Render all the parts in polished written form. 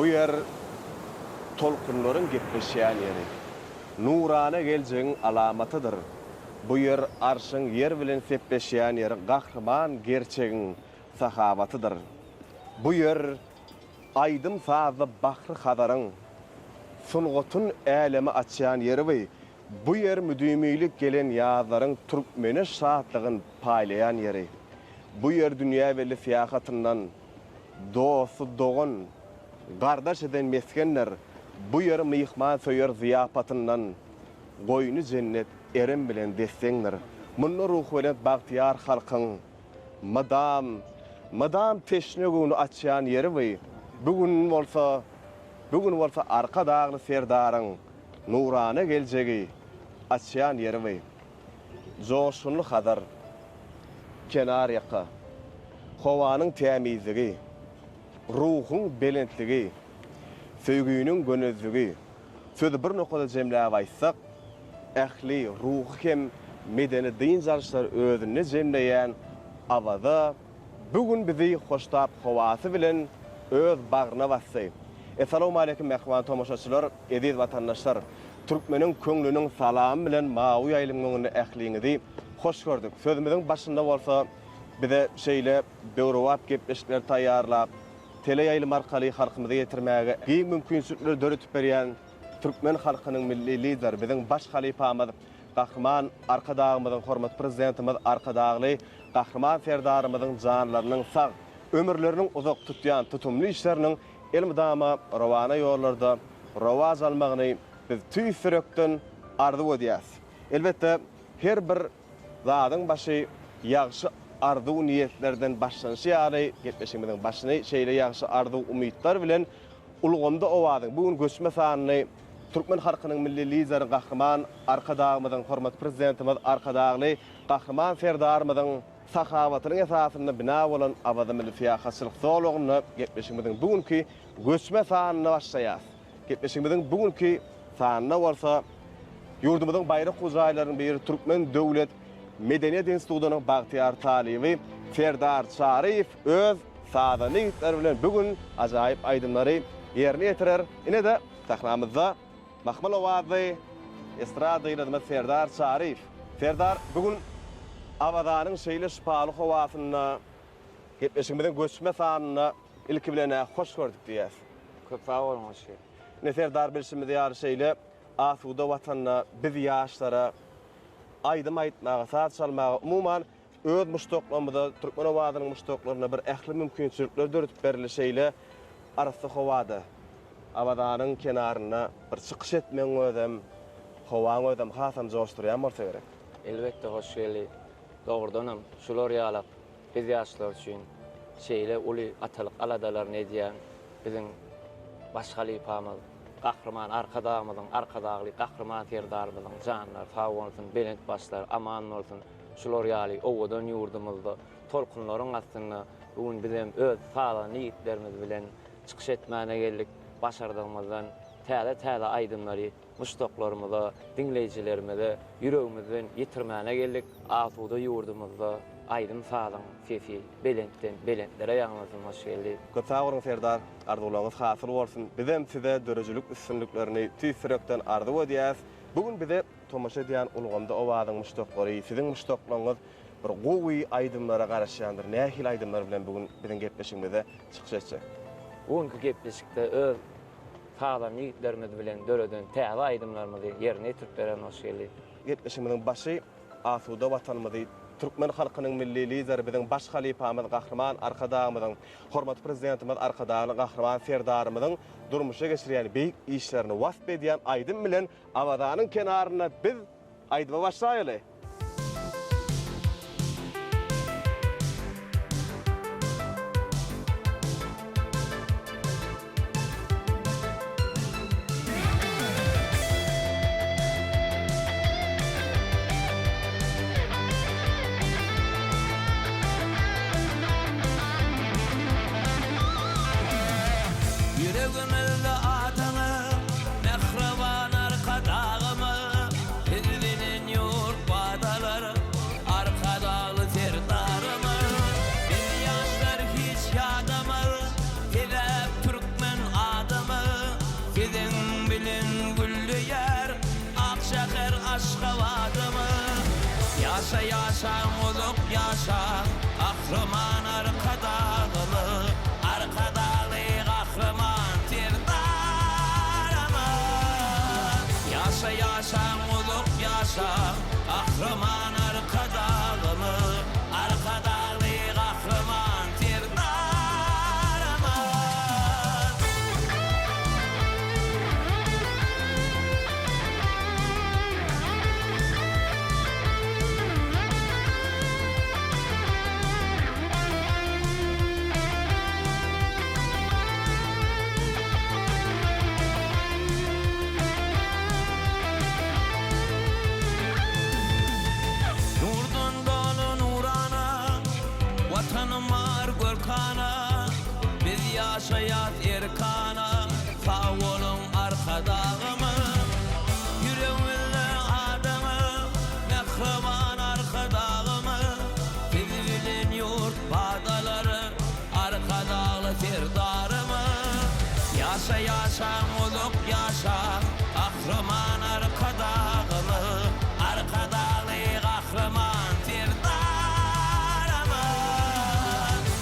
Bu yer tolkunların gitmişen yeri. Nurana gelceğin alamatıdır. Bu yer arşın yer bilen sepleşen yer, kahraman gerçeğin sahabatıdır. Bu yer aydım sazı bahrı hadarın, sunğutun älemi açyan yeri ve bu yer müdümilik gelen yazların Türkmeni şahatlığın paylayan yeri. Bu yer dünya belli siyahatından dostu doğun, kardeş eden meskenler, bu yer mihman söyür ziyapatından goyunu cennet erim bilen desenler. Munnu ruh velen bahtiyar halkın madam teşnegunu açyan yeri ve bugün olsa arka dağlı serdarın nurana geleceği açyan yeri ve joşunlu hadar kenar yaka hovanın temizliği, ruhun belentligi, söygüyünün gönüzligi, sözü bir noktada cemleye aytsak, ähli, ruhu hem medeni din jarşlar özünü cemleyen avada bugün bizi hoştap havası bilen öz bağrına bassay. Assalamu alaykum mehman tomoşaçylar, ediz vatandaşlar. Türkmenin köňlüniň salamı bilen mawy ýaýlygyny ähliňizi hoş gördük. Sözümizin başında bolsa bize şeýle böwrewap gepleşikler taýýarlap, tele ýaýlym arkaly halkymyza ýetirmäge giň mümkinçilikler döretip berýän Türkmen halkynyň milli lideri biziň baş halifamyz, gahryman arka dağymyzyň hormat prezidentimiz, arka dağly gahryman serdarymyzyň janlarynyň sag ömürleriniň uzak tutýan tutumly işleriniň elmidama rawana ýollarda rawaz almagyny biz tüý sürekden ardy edýäs. Elbetde her bir zadyň başy ýagşy ardy niýetlerden başlanýar ýaly geçmişimiziň başyny şeýle ýagşy ardy umytlar bilen ulgamda owadyň. Bugün göçme sanyny Türkmen halkynyň milli lideri gahryman arka dağymyzyň hormat prezidentimiz, arka dağly gahryman serdarymyzyň sahawatynyň esasyna bina bolan awada milli siýahatçylyk sowlugyny geçmişimiziň bugünkü göçme sanyny başlaýar. Geçmişimiziň bugünkü sanyna bolsa ýurdumyzyň baýrak guzaýlarynyň biri Türkmen Döwlet Medeniýet Institutunyň Bagtyar talibi Serdar Şarif öz sadanyýetleri bilen bugün ajaýyp aýdymlary ýerine ýetirer. Ine de sahnamyzda Mahmal owazy estrada ýyldymyz Serdar Şarif. Serdar bugün awazanyň şeýle şipaly hawasyna geçmişimiziň göçme sanyna ilki bilen hoş gördük diýäs. Köp sağ olun hoş. Ne Serdar bilşimiz ýar şeýle asuda watanyna biz ýaşlara aýdym aýtmaga, saat çalmaga, umuman öz muştoklarymyzda Türkmen owazynyň muştoklaryna bir ähli mümkinçilikler döretip berilýär şeýle arasy howada. Awazanyň kenaryna bir çykyş etmeň özüm, howaň özüm hasam joşdurýan bolsa gerek. Elbette hoş geldi. Doğrudanam şular ýalap biz ýaşlar üçin şeýle uly atalyk aladalar nedýän biziň baş halifamyz, gahryman arka dağymyzyň arka dağly gahryman serdarymyzyň janlar sag bolsun, belent başlar aman bolsun. Şular ýaly owadan ýurdumyzda tolkunlaryň astyna bugün bizim öz sağlam niýetlerimiz bilen çykyş etmäne geldik. Başardığımızdan täze aýdymlary muştoklarymyza, dinleýijilerimize ýüregimizden ýetirmäne geldik. Asuda ýurdumyzda aýdym sağlam sesi belentlere ýaňlasyn hoş geldi. Köp sag bolun Serdar, arzuwlaryňyz hasyl bolsun. Bizem size dörejilik üstünliklerini tüý sürekden ardy edýäs. Bugün bize tomaşa edýän ulgamda owazyň muştoklary, siziň muştoklaryňyz bir gowy aýdymlara garaşýandyr. Nähil aýdymlar bilen bugün biziň gepleşigimizde çykyş etjek. Bugünkü gepleşikde öz sağlam niýetlerimiz bilen döreden täze aýdymlarymyzy ýerine ýetirip beren hoş geldi. Gepleşigimiziň başy asuda watanymyzy Türkmen halkynyň milli lideri biziň baş halifamyz, gahryman arka dağymyzyň hormat prezidentimiz, arka dağly gahryman serdarymyzyň durmuşa geçirýän beýik işlerini wasp edýän aýdym bilen awazanyň kenaryna biz aýdyma başlaýaly. Yüreğimizde atanı, mehraban arka dağımı, Hizbinin yurt gülün güllü yer Akşehir Aşkabat'ımı Yaşa yaşa muluk yaşa Kahraman arkadağlı Arkadağlı kahraman tirdarımı Yaşa yaşa muluk yaşa Kahraman arkadağlı Arkadağlı kahraman tirdarımı Nurdun dolu nurana Vatanım var Gürkan'a Biz yaşayat erkana Sağ olun arkadağımı Yüreğimle adamı Mehriban arkadağımı Biz bilin yurt bağdaları Arkadağlı tirdarımı Yaşa yaşa muluk yaşa Kahraman arkadağımı Arkadağlı kahraman tirdarımı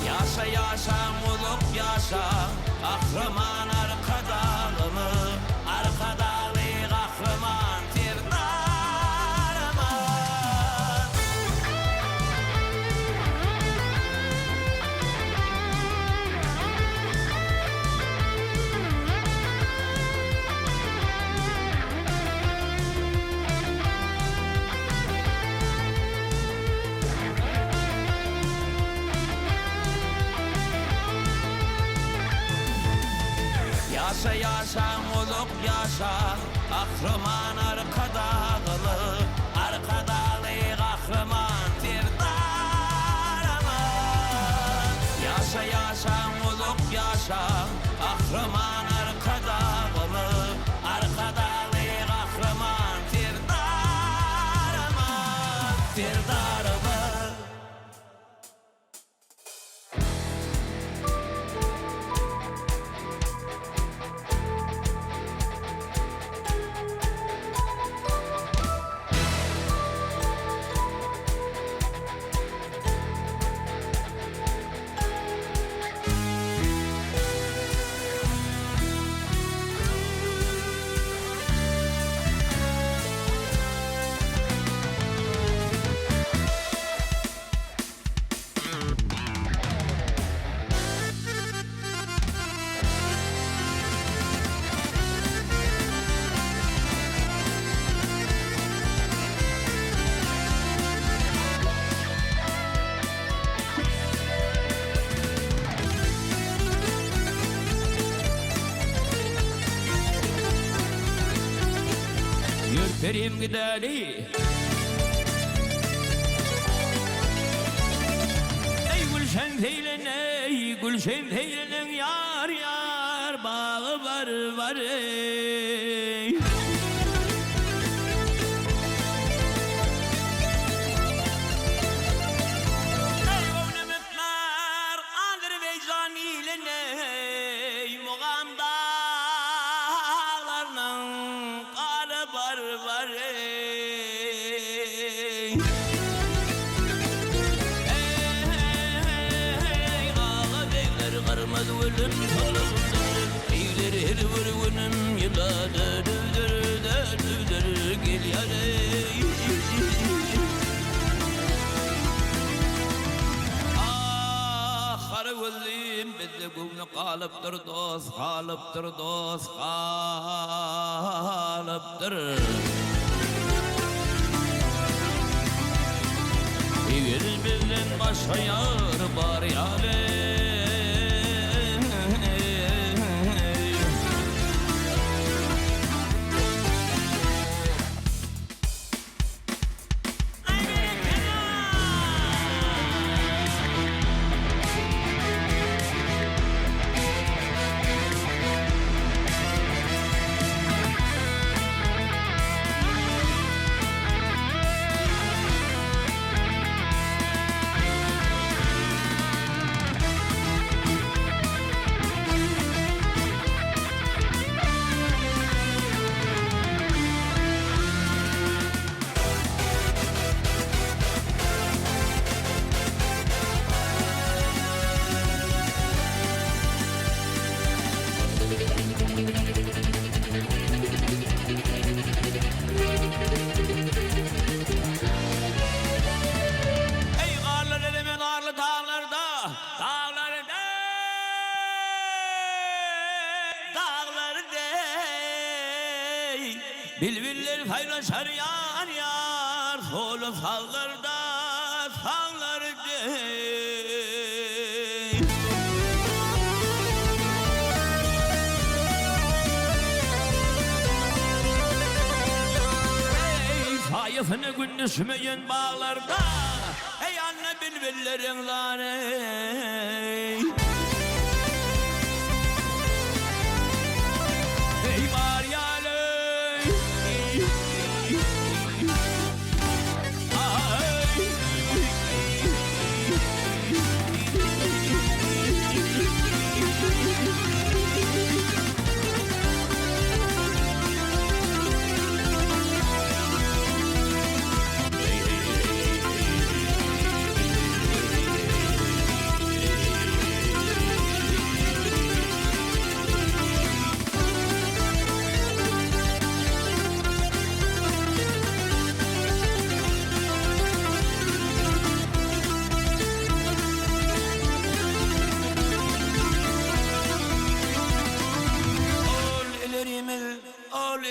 Yaşa yaşa muluk yaşa Kahraman arkadağımı Arkadağlı kahraman tirdarımı Yaşa yaşa muluk yaşa Kahraman arkadağlı Arkadağlı kahraman tirdarımı Yaşa yaşa muluk yaşa Kahraman arkadağlı Arkadağlı kahraman tirdarımı Tirdarımı Ürperim gideli Ey gülşen teylen ey gülşen teylen yar yar bağı var ey Ey gönlümükler Azerbaycan ilen ey Muğam dağlarının karı var ey Ağa beyler karmaz ölüm Eyler her vurgunun yıladı Düdür gel yar ey Karı gözlüğüm bizde gümle kalıptır dost Kalıptır dost kalıptır Eğer bizden başka yar var yâre Bilbiller paylaşar yar yar, solu sallarda sallar dey. Sayısını gün düşmeyen bağlarda, ey anne bilbillerin laney. Ey Maryaley,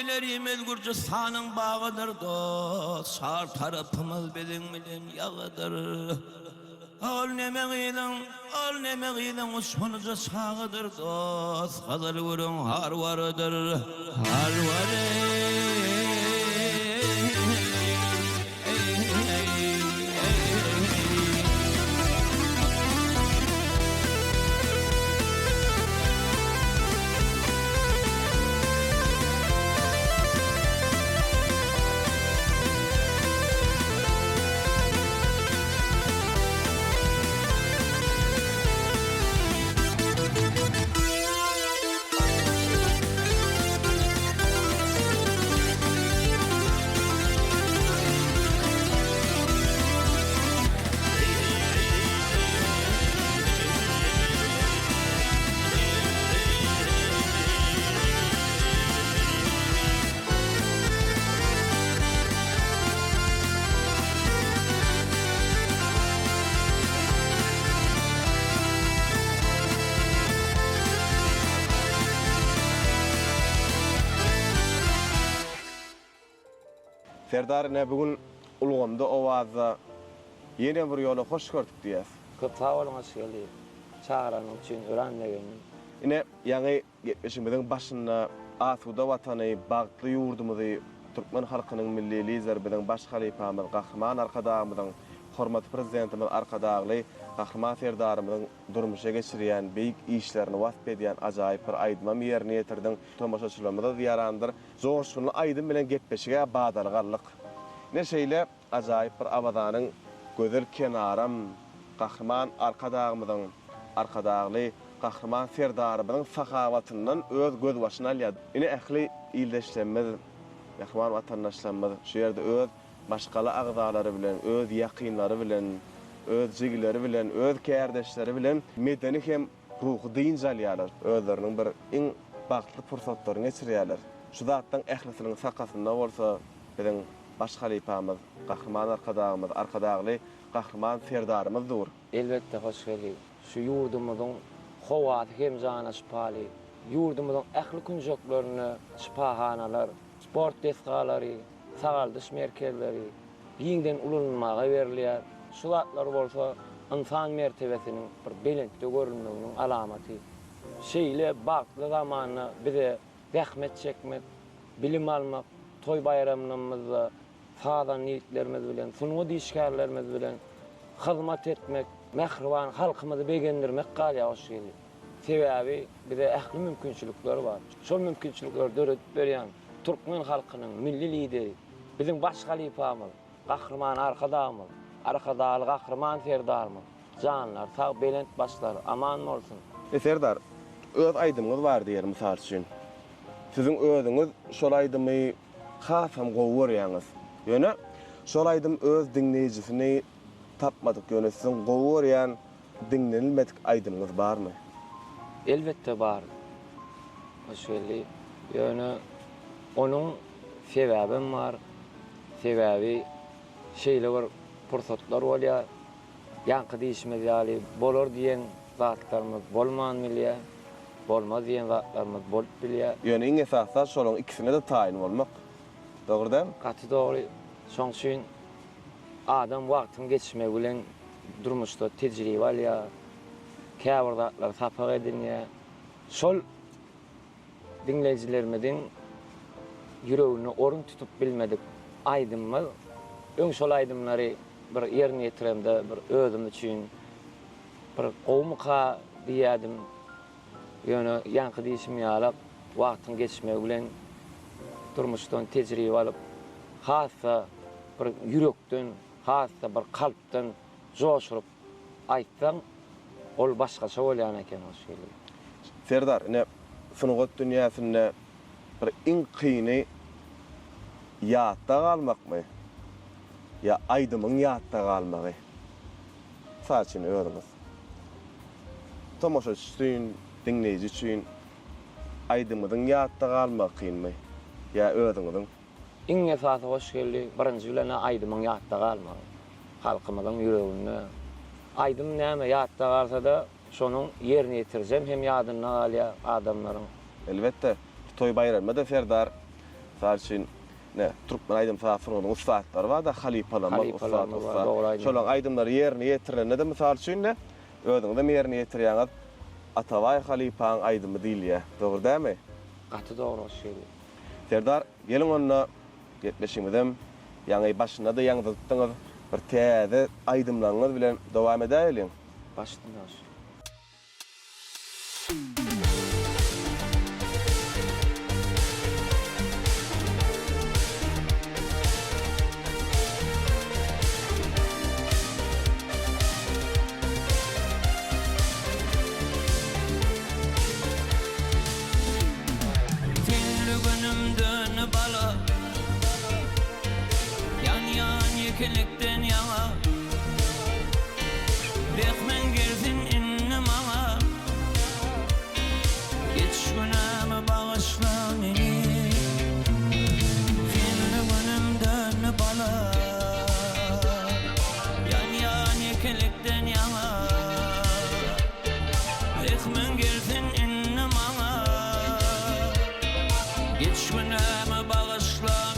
ilerimiz Gürcistan'ın bağıdır dost, şar tarafımız bizim bilen yağıdır. Ol nemeğinin uçmanuca çağıdır dost, hazır vurun har varıdır, har Serdar ne bugün ulgamda owaza ýene bir ýola hoş gördük diýäs. Köp sağ olun aşgaly. Çağıranın üçin öğrenmegenim. Ine ýaňy geçmişimiziň başynda asuda watany, bagtly ýurdumuzy, Türkmen halkynyň milli lideri bilen baş halypamyz, gahrman arkadağymyzyň, hormat prezidentimiz arkadagly, gahrman serdarymyzyň durmuşa geçirýän beýik işlerini wasp edýän ajaýyp bir aýdmam ýerine ýetirdiň. Tomaşaçylarymyza ýarandyr. Joşgyny aýdym bilen gepleşige badalygalyk. Neşeýle ajaýyp bir abadanyň gözel kenaram, gahrman arkadagymyzyň, arkadagly gahrman serdarymyzyň sahawatyndan öz göz başyna alýar. Ine ähli ildeşlenmez, gahrman watandaşlarymyz şu ýerde öz başgaly agzalary bilen, öz ýakynlary bilen, öz jigleri bilen, öz kärdeşleri bilen medeni hem ruhy diýinje alýarlar. Özleriniň bir iň bagtly pursatlaryny geçirýärler. Şu zatdan ählisiniň sakasynda bolsa, bilen baş halypamyz, gahrman arkadagymyz, arkadagly gahrman serdarymyz dur. Elbette hoş geldi. Şu yurdumuzun howaty hem jana şipaly, yurdumuzun ähli kunjoklaryny şipahanalar, sport desgalary, sağaldyş merkezleri ýeňden ulanmaga berilýär. Şu zatlar bolsa insan mertebesiniň bir belentde görünmeginiň alamaty. Şeýle bagtly zamanyny bize zähmet çekmek, bilim almak, toy bayramlarymyzda sağdan niýetlerimiz bilen, sunugy diýişkärlerimiz bilen hyzmat etmek, mehriban halkymyzy begendirmek galýa hoş geldi. Sebäbi bize ähli mümkinçilikler bar. Şol mümkinçilikleri döret berýän Türkmen halkynyň milli lideri, bizim baş halypamyz, gahrman arkadagymyz, arkadaly gahrman serdarymyz. Janlar, sağ belent başlar, aman bolsun. Serdar, öz aýdymyňyz bar diýer mysal üçin. Siziň özüňiz şol aýdymy hasam gowurýaňyz. Ýöne şol aýdym öz dinleýijisini tapmadyk ýöne siziň gowurýan dinlenilmedik aýdymyňyz barmy? Elbette bar. Hoş geldi. Ýöne onun sebäbim bar. Sebäbi şeýle bir pursatlar bolýar. Ýanky diýişmez ýaly bolar diýen zatlarymyz bolman bilýär. bolmaz diýen zatlarymyz bolup bilýär. Ýöne iň esasy şolaryň ikisine de taýin bolmak. Dogry dämi? Gaty dogry. Şoň üçin adam wagtyny geçirmek bilen durmuşda tejribe alýar. Käbir zatlar sapak edilýär. Şol dinleyijilerimizin yüreğini orun tutup bilmedik aydymmy. Öň şol aydymlary bir ýerine ýetiremde bir özüm üçin bir gowmuka diýädim. Ýöne ýanky diýişim ýalap wagtyny geçirmek bilen durmuşdan tejribe alyp hassa bir yürekden, hassa bir kalpden joşurup aýtsam ol başgaça bolýan eken o şeýle. Serdar, ne sunugat dünýäsinde bir iň kyny ýatda galmakmy? Ya aydymyň ýatda galmagy? Saçyn öýrüňiz. Tomoşa üçin, dinleýiji üçin aydymyň ýatda galmak kynmy? Ya özüňiziň? Iň esasy hoş geldi. Birinji bilen aydymyň ýatda galmagy. Halkymyzyň ýüreginde. Aydym näme ýatda galsa da şonuň ýerine ýetirjem hem ýadyna galýar adamlaryň. Elbette. Toy bayramda Serdar saçyn ne Türkmen aydym safarynyň ustatlary bar da halipalar ustalar. Şolaň aydymlary ýerine ýetirilende de mysal üçin ne özüňiz ýerine ýetirýäňiz Ataway halipaň aydymy diýilýär. Dogry dämi? Gaty dogry şeýle. Serdar, gelin onunla getleşimizem, ýa-ni başynda da ýaňy tutdyňyz bir täze aydymlaryňyz bilen dowam edäýin. Başynda. Kelikten yana Bekmen gelsin innim ama Geç günahımı bağışla beni Finli günümden bala Yan kelikten yana Bekmen gelsin innim ama Geç günahımı bağışla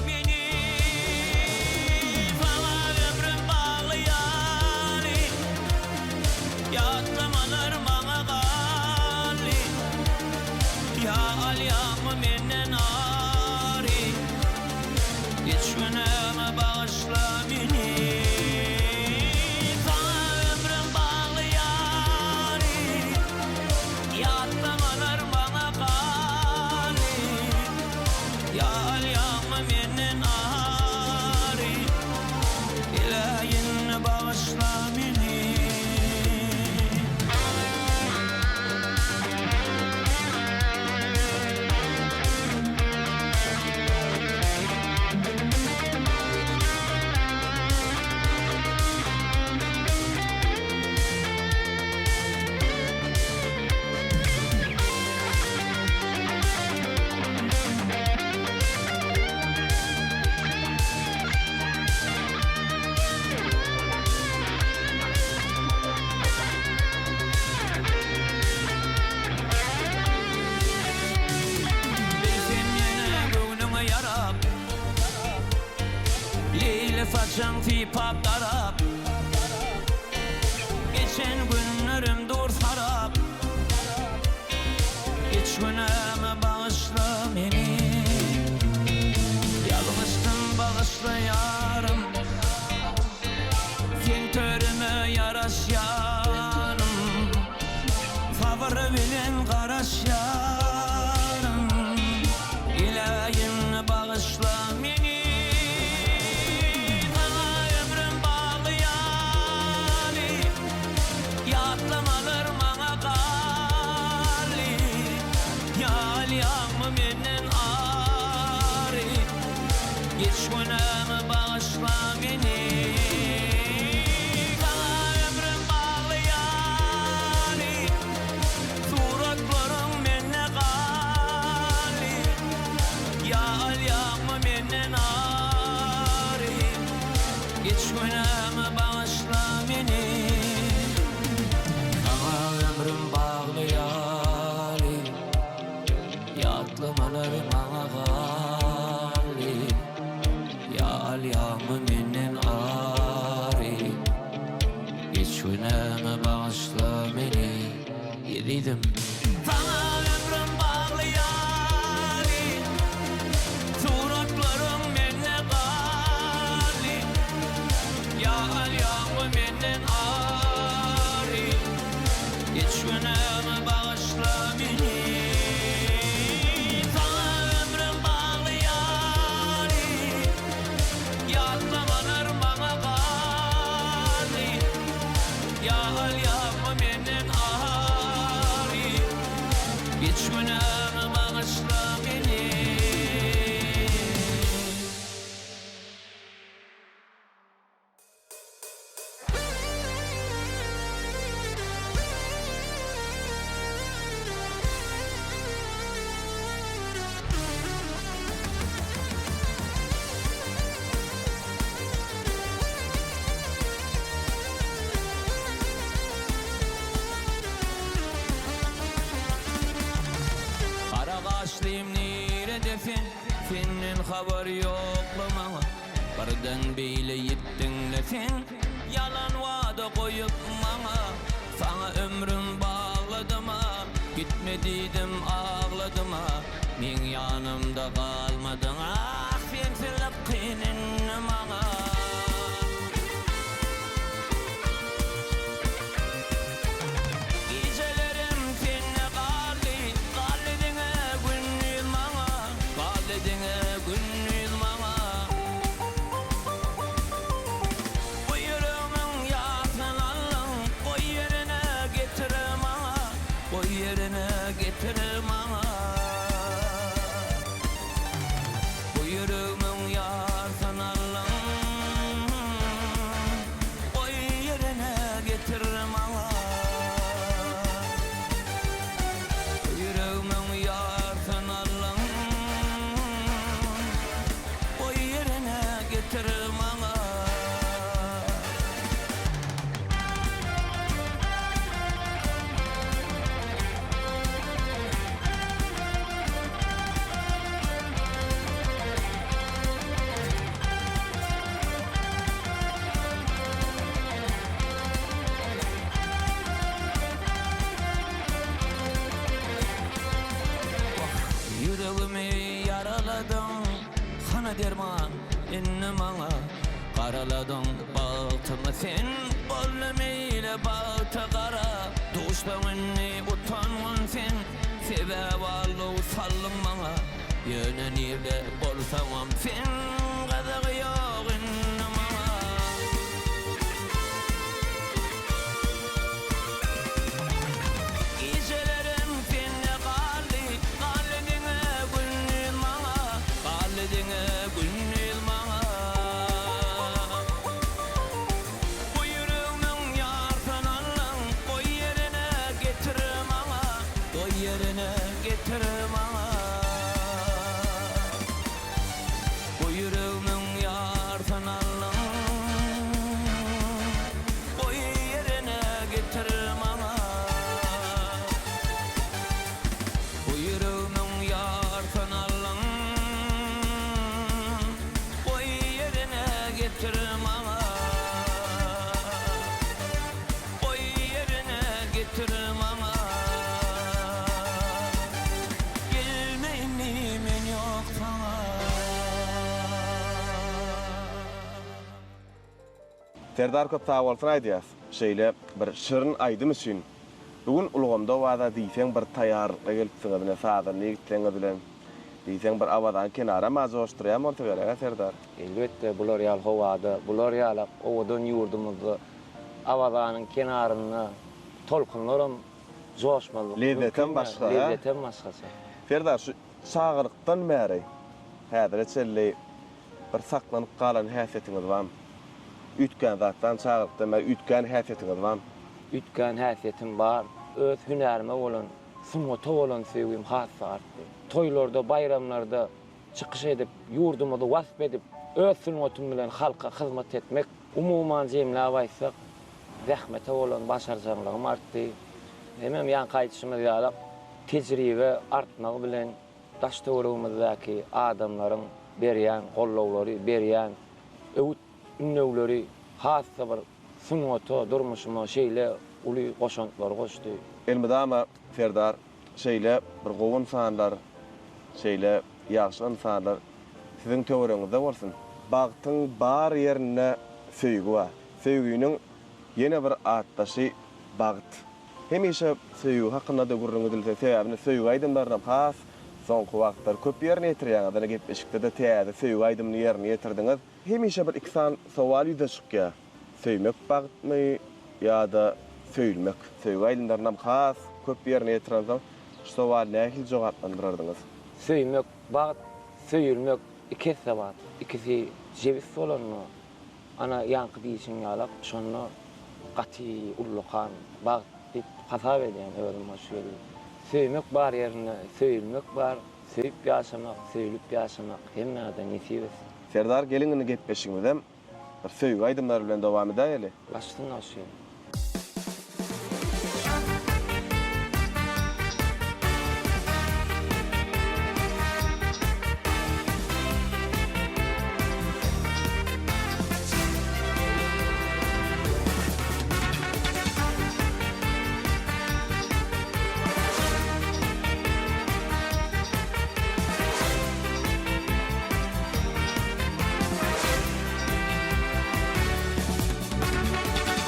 Saçın tipap darap Geçen günlerim dur sarap Geç günahımı bağışla beni Yalmıştım bağışla yarım Sen törüme yaraş yarım Favori bilen karaş yarım İlahin bağışla beni Geç günahımı bağışla beni Kana ömrüm bağlı yâli Suratlarım menne gâli Yâl yağmı mennen ağrı Geç günahımı bağışla beni Kana ömrüm bağlı yâli ýağmy menden ary. Hiç günäme bağışla meni, ýedidim. Sana ömrüm baglyary, suratlaryň menne gali. Ýağmy menden ary, hiç günäme bağışla meni. Sana ömrüm baglyary, ýatlamalar maňa gali. Ýağmy menden ary, hiç günäme bağışla meni. Kara kaşlıyım neredefin, senin haber yoklamağa. Birden beyle yittin lefin, yalan vada koyup mağa. Sana ömrüm bağladım ha, gitmediydim ağladım ha. Men yanımda kalmadın ah, sen silip kıyının mağa. Gecelerim seninle gali, galidine günnüz mağa, galidine günnüz mağa. Bu yüreğimin yasın alın, koy yerine getir mağa, koy yerine getir mağa. Bu yüreğimin yasın alın, koy yerine getir mağa. Yüreğimin yasın alın, koy yerine getir mağa. Yüreğimi yaraladın, kana derman inni maňa. Karaladın baltymy sen, bolmeyle balta kara. Duşlagyny utanman sen, sebäp aldyw sallym maňa. Ýöne nirde bolsam sen, gazagy ýok inni maňa. Gecelerim seninle gali, galidine günnüz maňa, galidine günnüz maňa. Bu yüreğimin ýarsyn alın, koy yerine getir maňa, koy yerine getir maňa. Bu yüreğimin ýarsyn alın, koy yerine getir maňa. Bu yüreğimin yârsın alın, koy yerine getir maňa. Koy yerine getir maňa. Gelmeyni men ýok saňa. Serdar köp sağ bolsun aýdýas. Şeýle bir şirin aýdym üçin. Bugün ulgamda wada diýseň bir taýýarlykka gelipsiňiz bilen sazyny gitleňiz bilen. Diýseň bir awadan kenara mazoşdurýan bolsa gerek Serdar. Elbette bular ýal howada, bular ýalap owadan ýurdumyzdy. Awazanyň kenaryna tolkunlaram joşmaly. Lezzetem başga, ha? Lezzetem başgasy. Serdar şu sagyrykdan bäri häzir çelli bir saklanyp galan häsiýetiňiz barmy? Ütken zatdan sagyrykdan bäri ütken häsiýetiňiz barmy? Ütken häsiýetim bar. Öz hünärime bolan, sumata bolan sevgim hasy artdy. Toýlarda, bayramlarda çykyş edip, ýurdumyzy wasp edip, öz summatym bilen halka hyzmat etmek, umuman jemläp aýtsak, zähmete bolan başarjanlygym artdy. Hemem ýan gaýtyşymyz ýalap, tejribe artmagy bilen daşdöwrümizdeäki adamlaryň berýän gollawlary, berýän öwüt ünlüleri hassa bir sunwato durmuşyma şeýle uly goşantlary goşdy. Elmedama Serdar şeýle bir gowy insanlar, şeýle ýaşy insanlar siziň töwereňizde bolsun. Bagtyň bar ýerine söýgü bar. Söýgüniň ýene bir atdaşy bagyt. Hemişe söýgü hakynda da gurrun edilse, sebäbini söýgü aýdymlaryna has soňky wagtlar köp ýerine ýetirýän adana gepleşikde de täze söýgü aýdymny ýerine ýetirdiňiz. Hemişe bir iksan sowal ýüze çykýar. Söýmek bagtmy ýa-da söýülmek. Söýgü aýdymlaryna has köp ýerine ýetirýän şu sowal nähil jogaplandyrardyňyz? Söýmek, bagyt, söýülmek ikisi bar. İkisi jebis bolanmy. Ana ýanky diýişiň ýalap, şonu gaty ullukan, bagyt diýip hasap edýän öwrüm şeýle. Söýmek bar ýerine söýülmek bar, söýüp ýaşamak, söýülüp ýaşamak hemmede nisip. Serdar gelingini gepleşiňizem bir söýgü aýdymlary bilen dowam edäýeli. Başlyň aşy.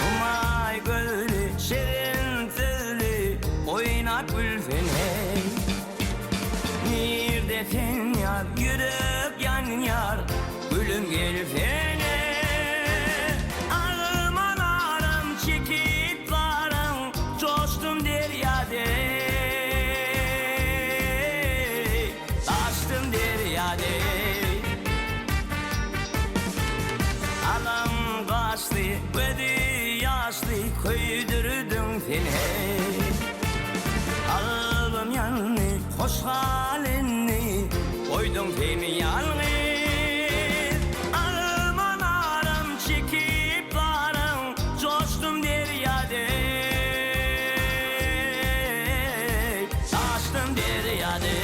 Umay gölü şirin sözlü oynat gülsün hey. Nirde sen yar yürek yan yar gülüm gelsene. Ağıman aram çekip varım coştum deryade. Taştım deryade. Alam kaçtı gözü yaşlı köydürdün sen hey. Alım yanını hoş halini koydun seni yalnız. Aman aram çekip varım coştum deryade. Taştım deryade.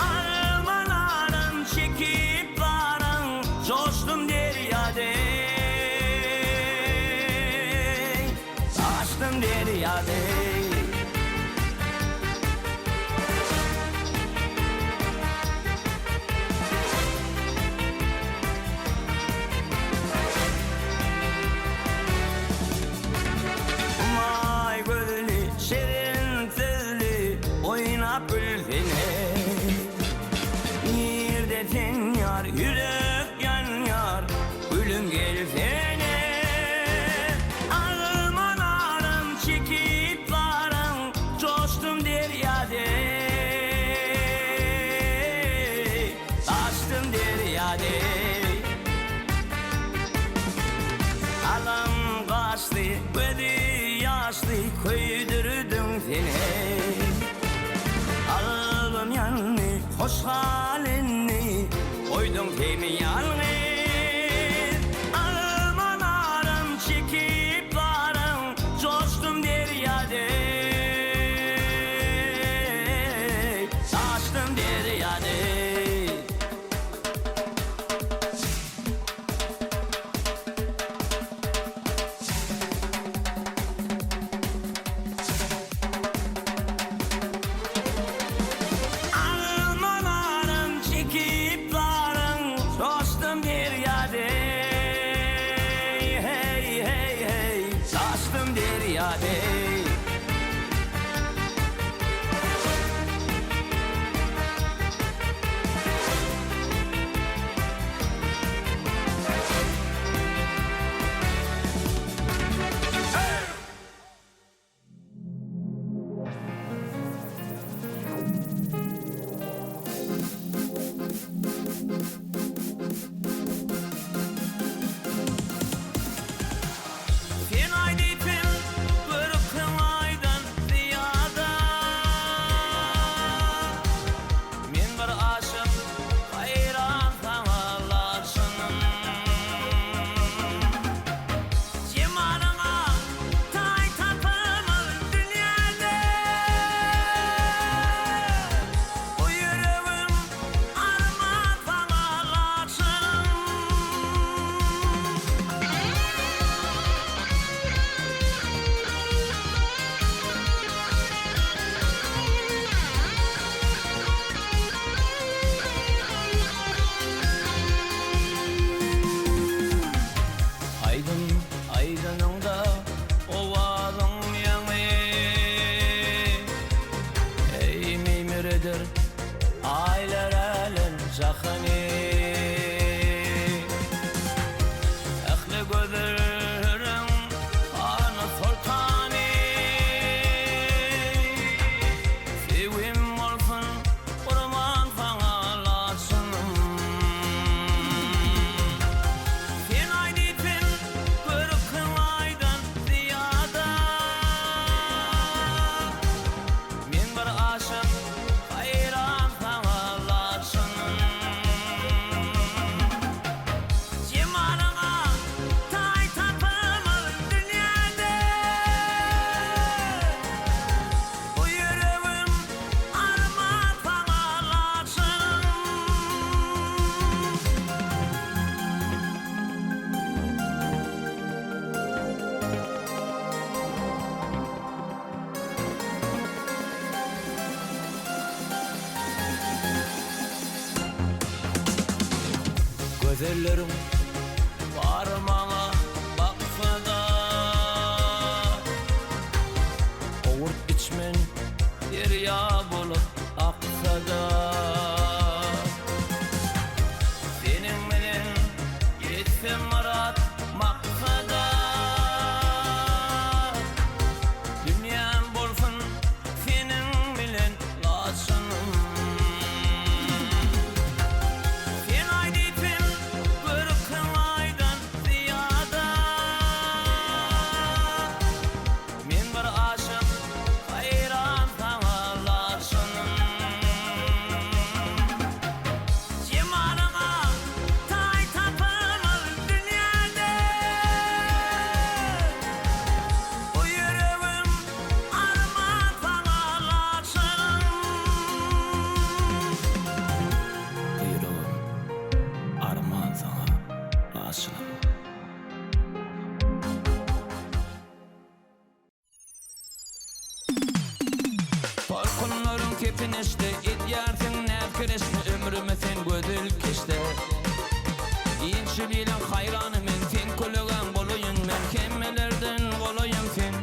Armanalarım çekip varım, coştum deryade. Taştım deryade. Umay gölü şirin sözlü oynap gülsene. Nirde sen yar yürek yan yar gülüm gelsene. Ağıman aram çekip varım coştum deryade. Taştım deryade. Alam kaçtı gözü yaşlı köydürdün seni. Alım yanını hoş halini koydun seni yalnız. Aman aram çekip varım coştum deryade. Taştım deryade. Almanlarım çekip varım coştum deryade. Hey hey hey taştım deryade. Sen aydın görüp güllerim barmağa bakfada Oğurt içmen derya bolup aksada Senin menen yetsem marat maksada Dünyam bolsun senin bilen laşanım Sen aydipim görükün aydan ziyada Men bir aşık hayran sana laşanım Cemalına tay tapamaz dünyada Bu yüreğim armağan sana laşanım Bu yüreğim armağan sana laşanım Korkunların kepineşte edyarsın nefkeresini ömrüme sen gödül keşte İnçi bilen hayranım men sen kulugan bolayın men kemmelerden olayım sen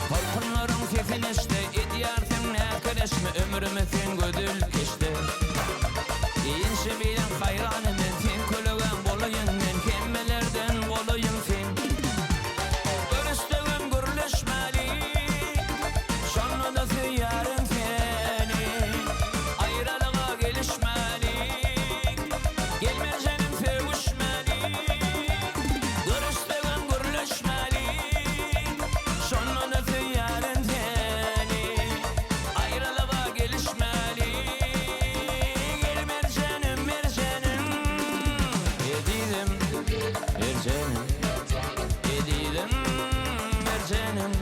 Korkunların kepineşte edyarsın nefkeresini ömrüme sen gödül keşte İnçi bilen hayranım men sen kulugan bolayın men kemmelerden olayım sen Görüştüğüm gürleşmeli Şonda da yarın seni ayrılığa gelişmeli Gelmeyeceğim sevişmeli Görüştüğüm gürleşmeli Şonda da yarın seni ayrılığa gelişmeli Gelmeyeceğim mercenim Yedidim mercenim Yedidim mercenim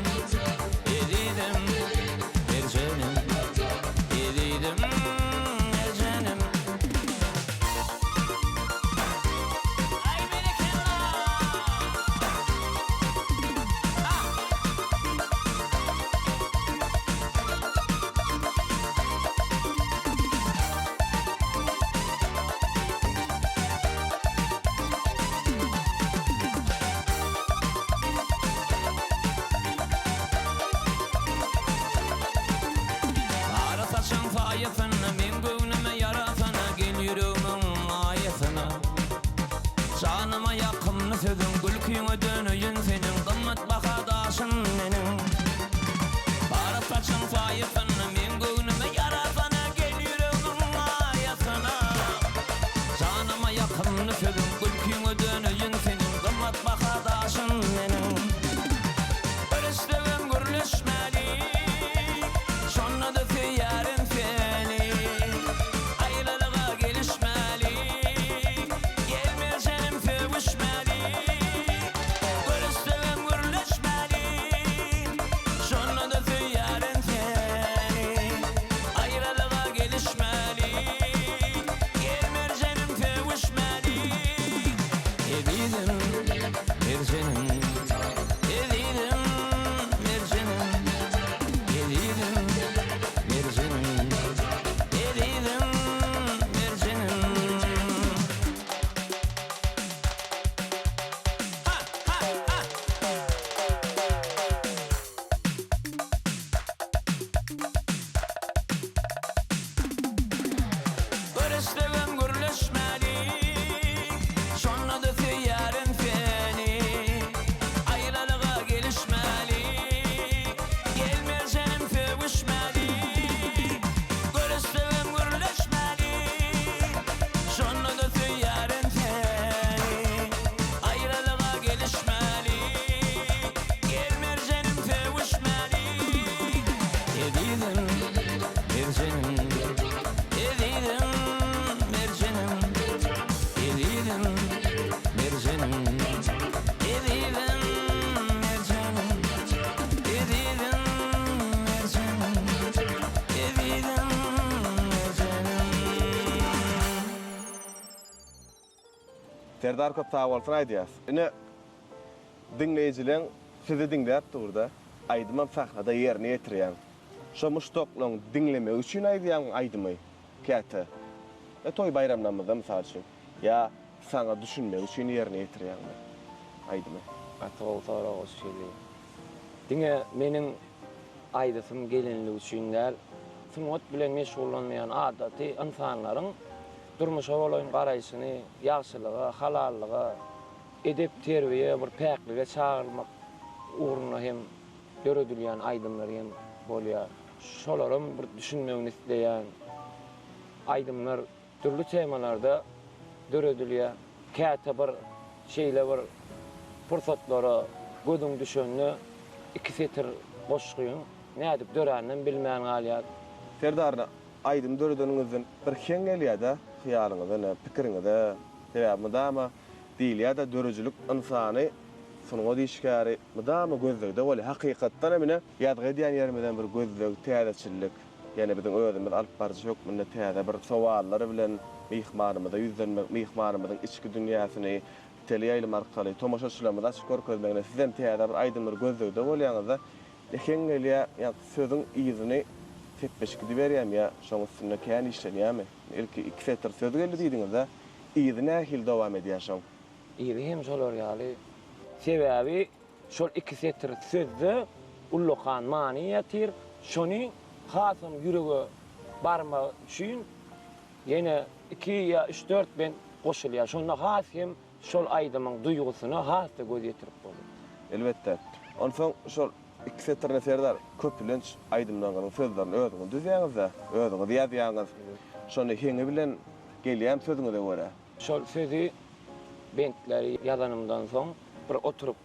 Yedidim mercenim Yedidim mercenim Ay berekallah Ara saçın fayasına min göğnüme yarasana Gel yüreğimin ayasına Canıma yakınlı sözün gülküyüne dönüyün senin Kımmet bakadaşın benim Ara saçın fayasına min göğnüme yarasana Gel yüreğimin ayasına Canıma yakınlı sözün gülküyüne dönüyün senin Kımmet bakadaşın benim Görüştüğüm gürleşmeli Şonda da yarın seni ayrılığa gelişmeli Gelmeyeceğim sevişmeli Görüştüğüm gürleşmeli Şonda da yarın seni ayrılığa gelişmeli Gelmeyeceğim sevişmeli Yedidim mercenim Yedidim mercenim Yedidim mercenim Yedidim mercenim Ha ha ha Görüştüğüm gürleşmeli Şonda da yarın seni ayrılığa gelişmeli Gelmeyeceğim sevişmeli Görüştüğüm gürleşmeli Şonda da yarın seni ayrılığa gelişmeli Gelmeyeceğim sevişmeli Yedidim mercenim Yedidim mercenim Yedidim mercenim Yedidim mercenim Yedidim mercenim Yedidim mercenim Serdar köp sağ bolsun aýdýas. Ine dinleýijileň sizi dinläp durda, aýdymam sahnada ýerine ýetirýän. Şo muşdoklaň dinlemek üçin aýdýan aýdymy käte. Toy bayramlarymyzda mysal üçin. Ya sana düşünmek üçün yerine getirýärler. Aýdymy. Atol sonra o şeydi. Diňe meniň aýdysym gelinlik üçin däl, sunat bilen meşgullanmayan adaty insanlaryň durmuşa bolan garaýşyny, ýagşylyga, halallyga, edep terbiýe bir päklige çağırmak uğruna hem döredilýän aýdymlar hem bolýar. Şolarym bir düşünmegini isleýän aýdymlar türlü temalarda döredilýär. Käte bir şeýle bir fırsatlara gözüň düşenni iki setir boşgyň nädip döränden bilmän galýar. Serdarna aýdym döredeniňizden bir heň gelýär-de, hyýalyňyzda, pikiriňizde, täbämidama diýilýär-de dörejilik insany sunuňa diýişkäri mydama gözlegde boli hakykatdan emine ýadga edýän ýerimizden bir gözleg, täzeçilik, ýani biziň özümiz alyp barjy ýok, munda täze bir sowallar bilen mihmanymyza ýüzlenmek, mihmanymyzyň içki dünýäsini teleýaýlym arkaly tomaşaçylarymyza açyk görkezmegine sizden täze bir aýdymlar gözlegde bolýaňyzda heň gelýär, ýa sözüň ýyzyny tepbeşik diberýär ýa şoň üstüne kän işlenýärmi? Ilki iki setir söz geldi diýdiňizde, ýyzy nähil dowam edýär şoň. Ýyzy hem şolar ýaly. Sebäbi şol iki setir sözde ullukan many ýatyr, şony hasym ýürege barmak üçin ýene 2 ýa 3-4 ben goşulýar. Şonda hasym şol aýdymyň duýgusyna hasy göz ýetirip bolýar. Elbetde. Onsoň şol iki setirne serdar köpülenç aýdymlaryň sözlerini özüňiz düzýäňizde, özüňiz ýazýaňyz. Şonu heňi bilen gelýän sözüňize görä. Şol sözü bentleri ýazanymdan soň bir oturup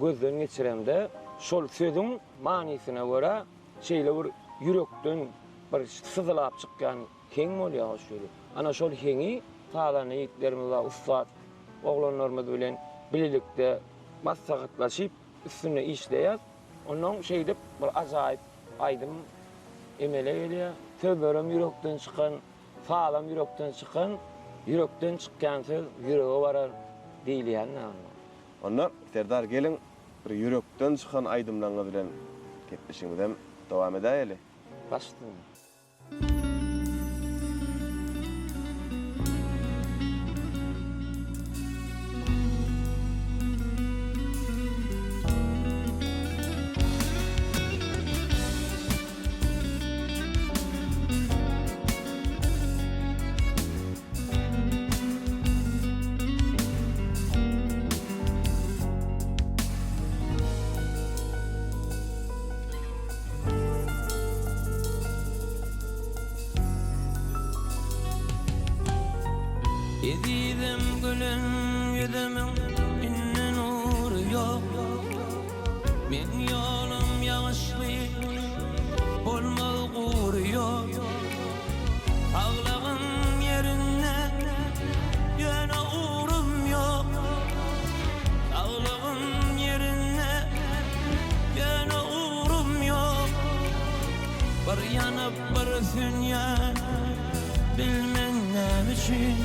gözden geçiremde şol sözüň manysyna görä şeýle bir ýürekden bir syzylap çykýan heň bolýar şol. Ana şol heňi taýlany ýigitlerimiz we ustad oglanlarymyz bilen birlikde maslahatlaşyp üstüne işleýär. Ondan şeýdip bir ajaýyp aýdym emele gelýär. Sözlerim ýürekden çykan, sağlam ýürekden çykan, ýürekden çykýan söz ýürege barar diýilýär. Onda Serdar gelin bir ýürekden çykan aýdymlaryňyz bilen gepleşiňizden dowam edäýeli. Başladyk. Edidem gülün yüzümün inne nuru yok. Men yolum yağışlı olmaz guru yok. Ağlağın yerine yöne uğrum yok. Ağlağın yerine yöne uğrum yok. Bir yanıp bir sünyen bilmem ne için.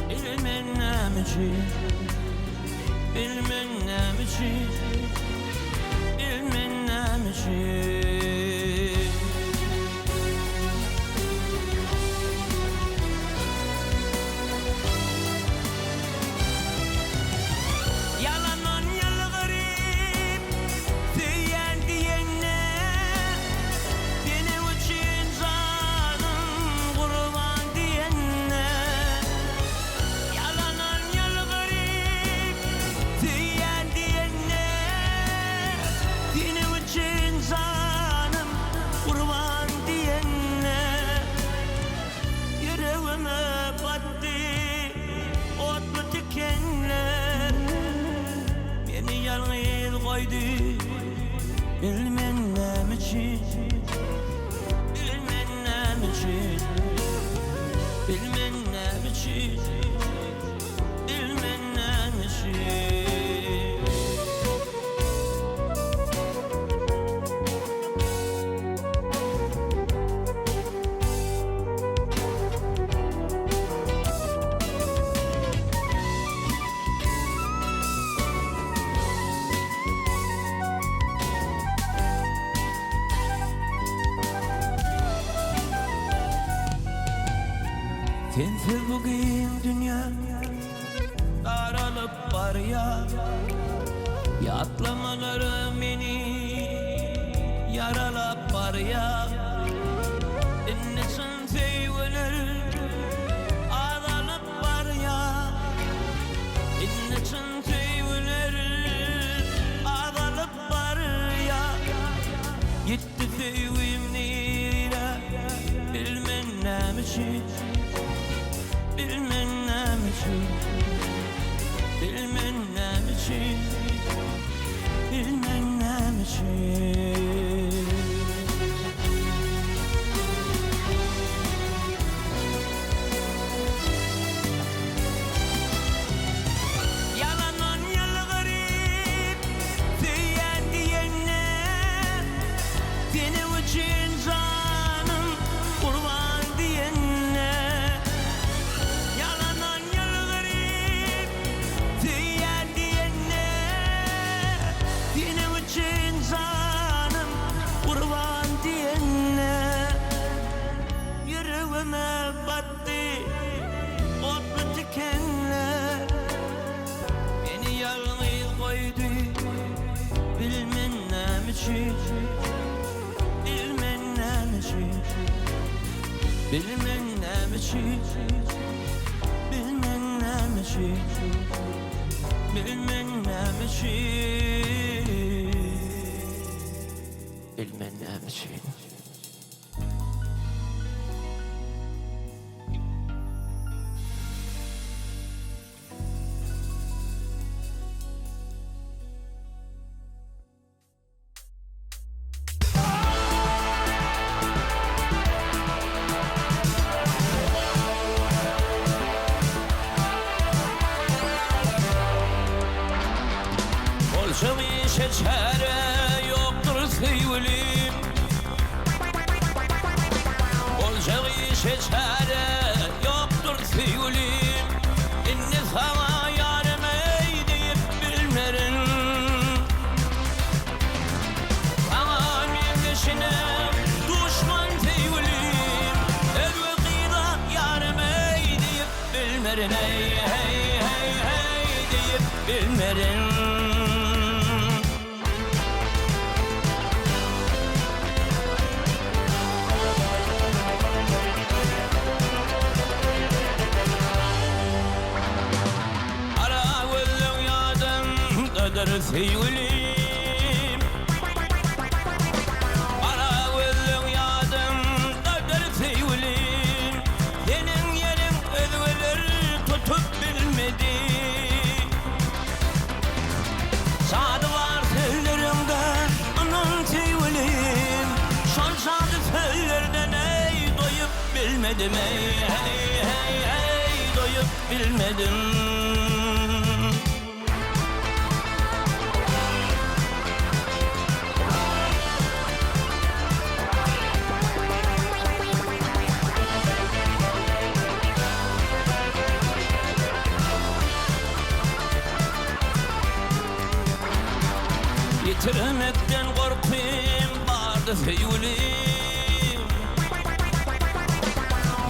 Bilmem ne için, bilmem ne için, bilmem ne için. Yalanın yalvarıp diyen diyene, benim için canım kurban diyene. Bilmem ne için, bilmem ne için, bilmem ne için, bilmem ne için. Sensiz bugün dünya var ya, yatlamaları beni yaralap var ya. Dinlesin teyveleri ağlanıp var ya, dinlesin teyveleri ağlanıp var ya. Gitti teyvim nire bilmem ne için, bilmem ne için, bilmem ne için, bilmem ne için. Yalanan yalgarip diyen diyene, benim için canım kurban diyene. Yalanan yalgarip diyen diyene, benim için canım kurban diyene. Yüreğime battı otlu dikenler, beni yalnız koydu bilmem ne için, bilmem ne için, bilmem ne için, bilmem ne için, bilmem ne için, bilmem ne için. Olsun işe çare yoktur sevgilim, olacak işe çare yoktur sevgilim. İnne sana yarım deyip bilmerin, sana mildeşine düşman sevgilim. Elve kıyla yarım deyip bilmerin, hey hey hey hey deyip bilmerin. Sevgilim, ara gözün yadım kader sevgilim. Senin yerin özgeler tutup bilmedi, sadı var sözlerimde anan sevgilim. Son sadı sözlerden ey doyup bilmedim, ey hey hey hey doyup bilmedim. Yitirmekten korkuyum vardı sevgilim,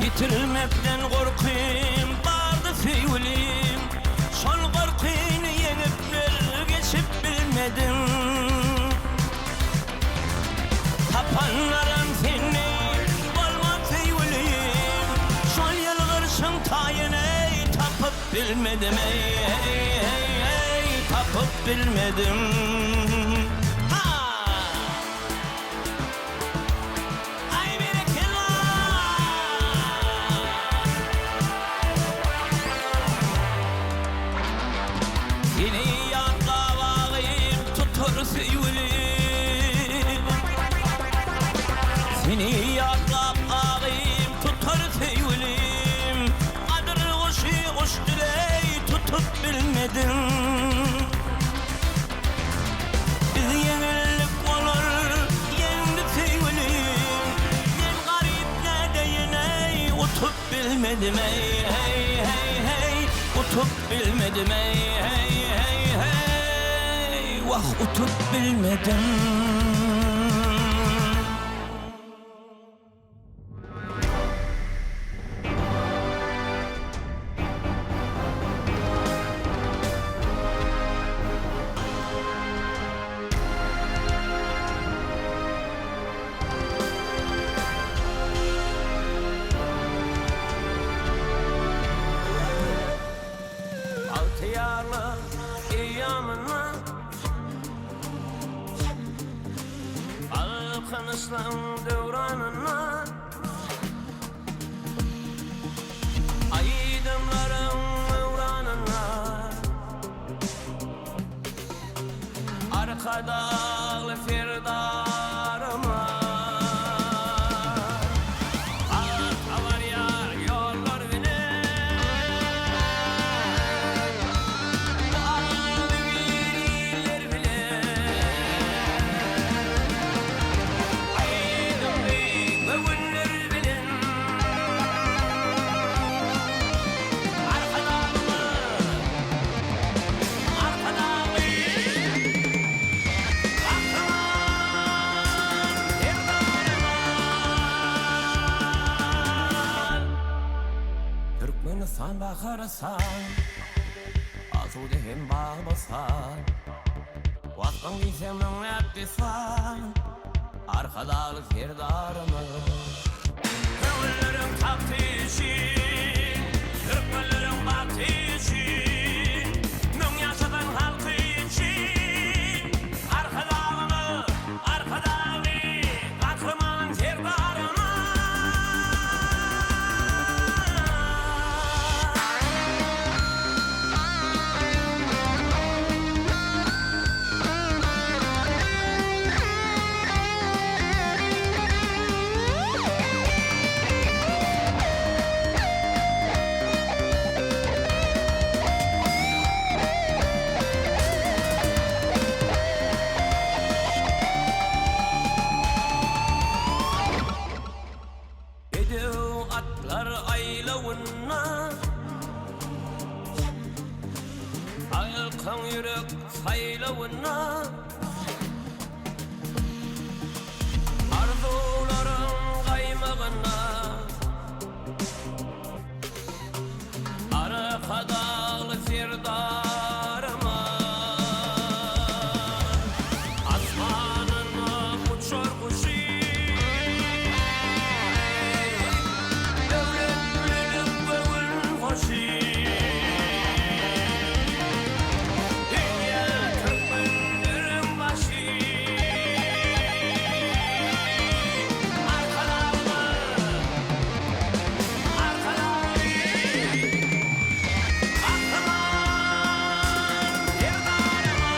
yitirmekten korkuyum vardı sevgilim. Son korkuyunu yenip geçip bilmedim, tapanlarım seni olmaz sevgilim. Son yılgırsın tayine tapıp bilmedim, ey hey hey hey tapıp bilmedim. Seni yanına bağlayıp tutur sevgilim, seni yanına bağlayıp tutur sevgilim. Adını kuşu kuş dileği tutup bilmedim. Biz yenillik olur yendi sevgilim, yen garip ne deyine utup bilmedim, ey hey hey hey utup bilmedim, ey hey hey hey vah utup bilmedim. tanışlığın devranına aydımların devranına arkadağlı firdarıma Ağlar yar yollar bile Ağlı biriler bile Aydınlık ve günler bilin Arkadağlı Arkadağlı Türkmenistan bakarsan Asude hem bağbasan Vaktan bilsemden yaptısan Arkadalı serdarımı Kıvılların taktı için Türkmenlerin baktı için Mün yaşadan halkı için Arkadağını, arkadalı Kahraman serdarımı Edev atlar aylavına Ayılkan yürek saylavına Arzuların kaymağına Arkadağlı serdarıma Asmanına uçar kuşu Devletlerim bugün hoşu Dünya Türkmenlerin başı Arkadalı Arkadalı Kahraman serdarıma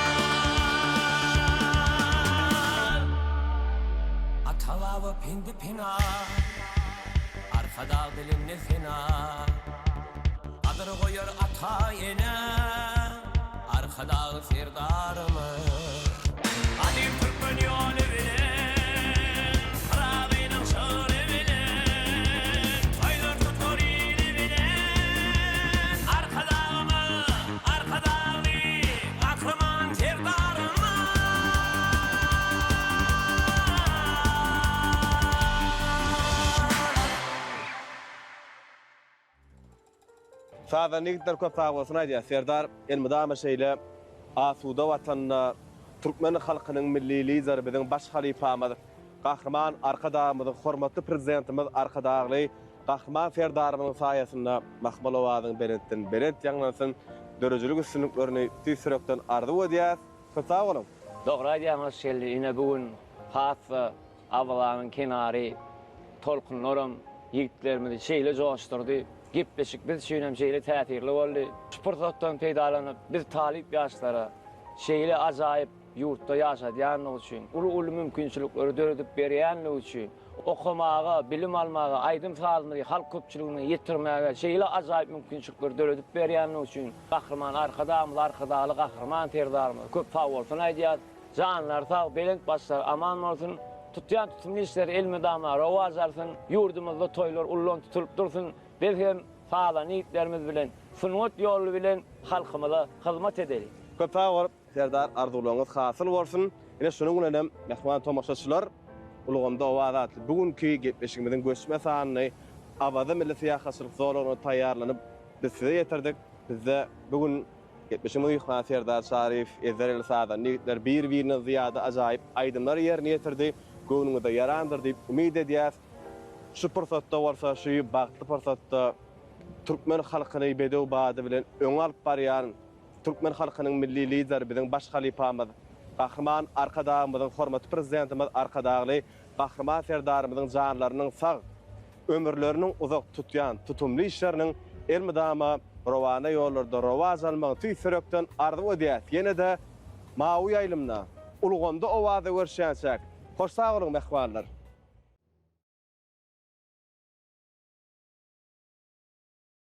Atalavı pindi pina Arkada dilimli fena Adır koyar ata yine Arkada serdarımı Hadi Türkmen yolu bilin Karabeynin şöyle bilin Toylar tutur ili bilin Arkadağımı, arkadağlı Kahraman serdarımı Sağda nigdar köp sağlasına diye Serdar elmidama şeyle asuda vatanına Türkmen halkının milli lideri bizim baş halifamız Kahraman arkadağımızın hormatly prezidentimiz arkadağlı Kahraman Serdarımızın sayesinde Mahmulova'nın Berent yanlansın dörücülük üstünlüklerini tüysürekten arzu ediyaz. Sağ olun. Doğru diýýäňiz şeýle ine bugün hatsa awalanyň kenary tolkunlarym ýigitlerimizi şeýle joşdurdy. Gepleşik biz şeýle şeýle täsirli boldy. Şu pursatdan peýdalanyp biz talip ýaşlara şeýle ajaýyp ýurtda ýaşadýanlyk üçin, uly mümkinçilikleri döredip berýänlik üçin, okumaga, bilim almaga, aýdym sazlygy halk köpçüligine ýetirmäge şeýle ajaýyp mümkinçilikleri döredip berýänlik üçin Kahraman arkadağımız, arkadaly Kahraman serdarymyz köp sag bolsun aýdýar. Janlar sag, belent başlar aman bolsun. Tutýan tutumly işler elmidama rowaj alsyn, ýurdumyzda toýlar ullan tutulup dursun. Biz hem sağla niyetlerimiz bilen, sünnet ýolu bilen halkymyza hyzmat edelik. Köp sağ ol Serdar, arzularınız hasyl bolsun. Ine şunuň bilenem mehman tomaşaçylar ulgamda owazat. Bugünkü gepleşigimizin göçme sanyny Awaza milli syýahatçylyk zorlugyna taýýarlanyp biz size ýetirdik. Bizde bugün gepleşigimiz ýykan Serdar Şarif, Ezer Sadan niyetler bir-birine ziýada ajaýyp aýdymlar ýerine ýetirdi. Göwnüňizde ýarandyr diýip umyd edýäs. Şu pursatda bolsa, şu bagtly pursatda Türkmen halkyny bedew bady bilen öň alyp barýan Türkmen halkynyň milli lideri biziň baş halifamyz Kahraman arkadağımızın hormatly prezidentimiz arkadağly Gahrman serdarymyzyň janlarynyň sag, ömürleriniň uzak tutýan, tutumly işleriniň elmydama rowana ýollarda rowaz almagy tüýsürekden ardy ödýät. Ýene de mawy ýaýlymda, ulganda owaza görşänsek. Hoş sag bolun mehmanlar.